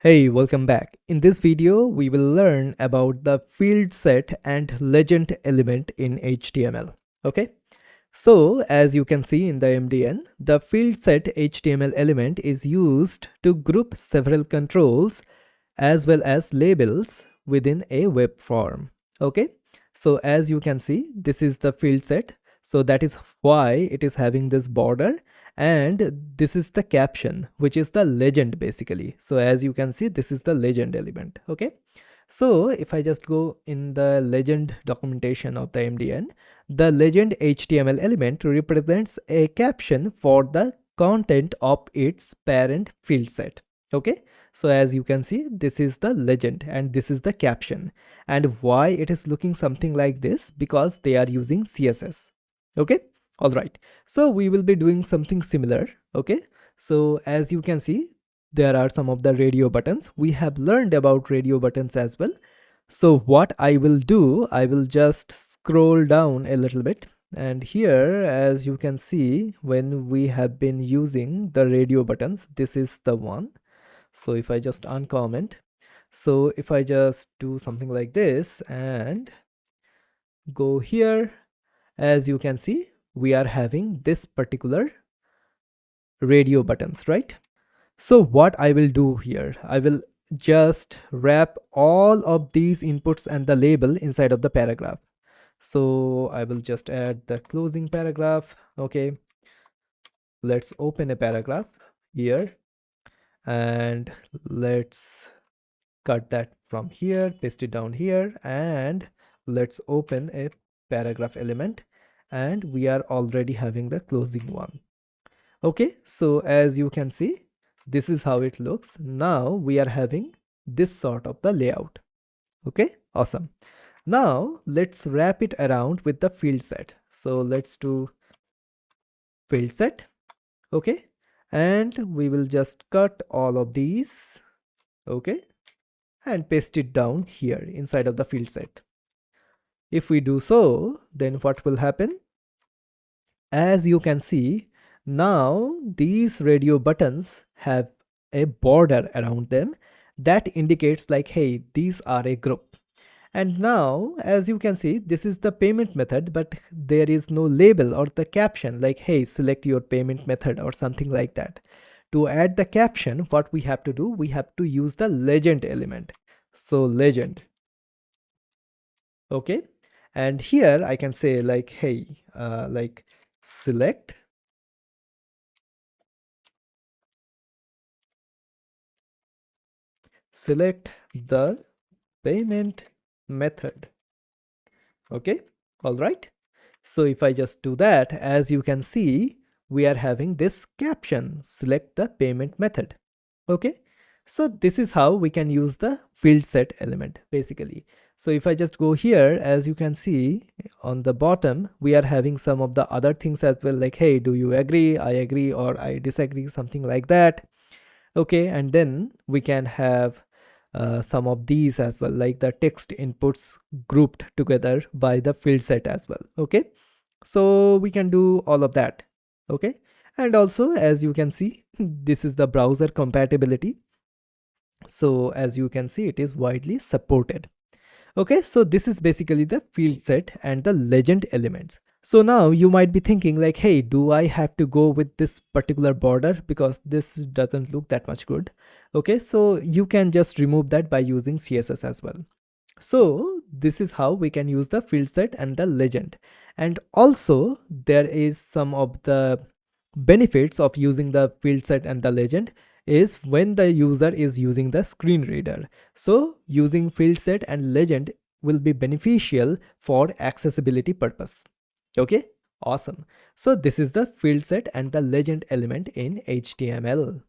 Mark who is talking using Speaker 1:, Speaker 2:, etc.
Speaker 1: Hey, welcome back. In this video, we will learn about the field set and legend element in HTML. Okay, so as you can see in the MDN, the field set HTML element is used to group several controls as well as labels within a web form. Okay, so as you can see, this is the field set. So that is why it is having this border, and this is the caption, which is the legend basically. So as you can see, this is the legend element. Okay, so if I just go in the legend documentation of the MDN, the legend HTML element represents a caption for the content of its parent field set. Okay, so as you can see, this is the legend and this is the caption. And why it is looking something like this? Because they are using CSS. Okay, all right. So we will be doing something similar. Okay, so as you can see, there are some of the radio buttons. We have learned about radio buttons as well. So what I will do, I will just scroll down a little bit. And here, as you can see, when we have been using the radio buttons, this is the one. So if I just uncomment, so if I just do something like this and go here, as you can see, we are having this particular radio buttons, right? So what I will do here, I will just wrap all of these inputs and the label inside of the paragraph. So I will just add the closing paragraph. Okay, let's open a paragraph here and let's cut that from here, paste it down here, and let's open a paragraph element, and we are already having the closing one. Okay, so as you can see, this is how it looks. Now we are having this sort of the layout. Okay, awesome. Now let's wrap it around with the field set. So let's do field set. Okay, and we will just cut all of these. Okay, and paste it down here inside of the field set. If we do so, then what will happen? As you can see, now these radio buttons have a border around them that indicates like, hey, these are a group. And now, as you can see, this is the payment method, but there is no label or the caption like, hey, select your payment method or something like that. To add the caption, what we have to do, we have to use the legend element. So legend. Okay, and here I can say like, hey, like select the payment method. Okay, all right. So if I just do that, as you can see, we are having this caption, select the payment method. Okay, so this is how we can use the field set element basically. So if I just go here, as you can see on the bottom, we are having some of the other things as well, like, hey, do you agree, I agree, or I disagree, something like that. Okay, and then we can have some of these as well, like the text inputs grouped together by the field set as well. Okay, so we can do all of that. Okay, and also as you can see, this is the browser compatibility. So as you can see, it is widely supported. Okay, so this is basically the field set and the legend elements. So now you might be thinking like, hey, do I have to go with this particular border because this doesn't look that much good? Okay, so you can just remove that by using CSS as well. So this is how we can use the field set and the legend. And also there is some of the benefits of using the field set and the legend is when the user is using the screen reader. So using field set and legend will be beneficial for accessibility purpose. Okay, awesome. So this is the field set and the legend element in HTML.